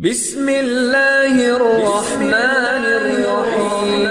بسم اللہ الرحمن الرحیم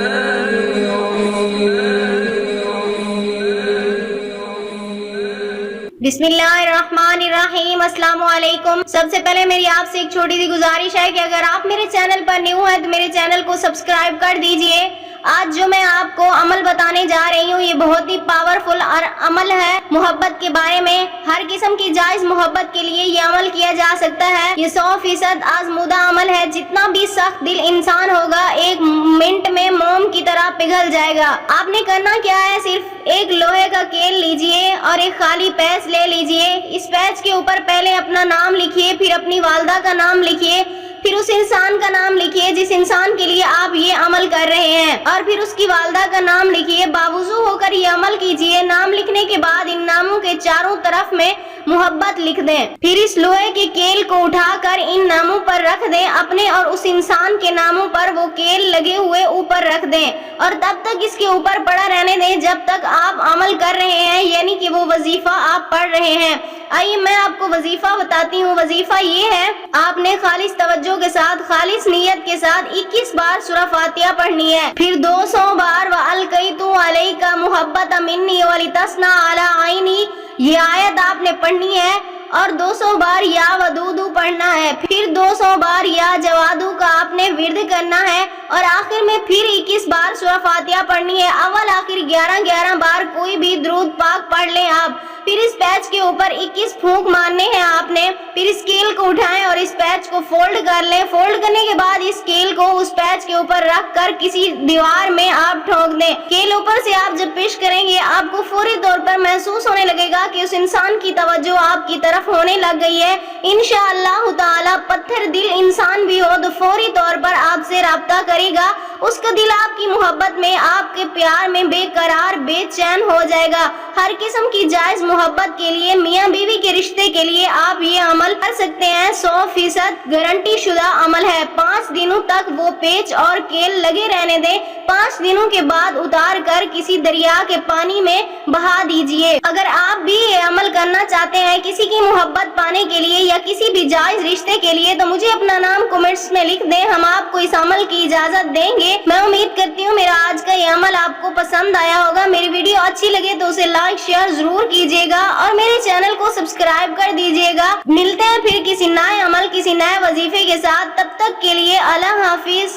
بسم اللہ الرحمن الرحیم۔ السلام علیکم۔ سب سے پہلے میری آپ سے ایک چھوٹی سی گزارش ہے کہ اگر آپ میرے چینل پر نیو ہیں تو میرے چینل کو سبسکرائب کر دیجئے۔ آج جو میں آپ کو عمل بتانے جا رہی ہوں یہ بہت ہی پاورفل اور عمل ہے محبت کے بارے میں۔ ہر قسم کی جائز محبت کے لیے یہ عمل کیا جا سکتا ہے۔ یہ 100% آزمودہ عمل ہے۔ جتنا بھی سخت دل انسان ہوگا ایک منٹ میں موم کی طرح پگھل جائے گا۔ آپ نے کرنا کیا ہے، صرف ایک لوہے کا کیل لیجئے اور ایک خالی پیچ لے لیجئے۔ اس پیچ کے اوپر پہلے اپنا نام لکھیے، پھر اپنی والدہ کا نام لکھیے، پھر اس انسان کا نام لکھیے جس انسان کے لیے آپ یہ عمل کر رہے ہیں، اور پھر اس کی والدہ کا نام لکھیے۔ باوضو ہو کر یہ عمل کیجئے۔ نام لکھنے کے بعد ان ناموں کے چاروں طرف میں محبت لکھ دیں۔ پھر اس لوہے کے کیل کو اٹھا کر ان ناموں پر رکھ دیں۔ اپنے اور اس انسان کے ناموں پر وہ کیل لگے ہوئے اوپر رکھ دیں اور تب تک اس کے اوپر پڑا رہنے دیں جب تک آپ عمل کر رہے ہیں، یعنی کہ وہ وظیفہ آپ پڑھ رہے ہیں۔ آئیے میں آپ کو وظیفہ بتاتی ہوں۔ وظیفہ یہ ہے، آپ نے خالص توجہ کے ساتھ، خالص نیت کے ساتھ 21 بار سورہ فاتحہ پڑھنی ہے، پھر 200 بار وَأَلْقَيْتُ عَلَيْكَ مُحَبَّةً مِّنِّي وَلِتَصْنَعَ عَلَىٰ عَيْنِي، یہ آیت آپ نے پڑھنی ہے، اور 200 بار یا ودودو پڑھنا ہے، پھر 200 بار یا جوادو کا آپ نے ورد کرنا ہے، اور آخر میں پھر 21 بار سورہ فاتحہ پڑھنی ہے۔ اول آخر 11 بار کوئی بھی درود پاک پڑھ لیں آپ۔ پھر اس پیچ کے اوپر 21 پھونک مارنے ہیں آپ نے۔ پھر اس کیل کو اٹھائیں اور اس پیچ کو فولڈ کر لیں۔ فولڈ کرنے کے بعد اس کیل کو اس پیچ کے اوپر رکھ کر کسی دیوار میں آپ ٹھونک دیں۔ کیل اوپر سے آپ جب پیش کریں گے آپ کو فوری طور پر محسوس ہونے لگے گا کہ اس انسان کی توجہ آپ کی طرف ہونے لگ گئی ہے۔ انشاءاللہ تعالی پتھر دل انسان بھی ہو تو فوری طور پر آپ سے رابطہ کرے گا۔ اس کا دل آپ کی محبت میں، آپ کے پیار میں بے قرار، بے چین ہو جائے گا۔ ہر قسم کی جائز محبت کے لیے، میاں بیوی کے رشتے کے لیے آپ یہ عمل کر سکتے ہیں۔ 100% گارنٹی شدہ عمل ہے۔ 5 دنوں تک وہ پیچ اور کیل لگے رہنے دیں۔ 5 دنوں کے بعد اتار کر کسی دریا کے پانی میں بہا دیجئے۔ اگر آپ بھی یہ عمل کرنا چاہتے ہیں کسی کی محبت پانے کے لیے یا کسی بھی جائز رشتے کے لیے تو مجھے اپنا نام کمنٹس میں لکھ دیں، ہم آپ کو اس عمل کی اجازت دیں گے۔ میں امید کرتی ہوں میرا آج کا یہ عمل آپ کو پسند آیا ہوگا۔ میری ویڈیو اچھی لگے تو اسے لائک شیئر ضرور کیجیے گا اور میرے چینل کو سبسکرائب کر دیجیے گا۔ ملتے ہیں پھر کسی نئے عمل، کسی نئے وظیفے کے ساتھ۔ تب تک کے لیے اللہ حافظ۔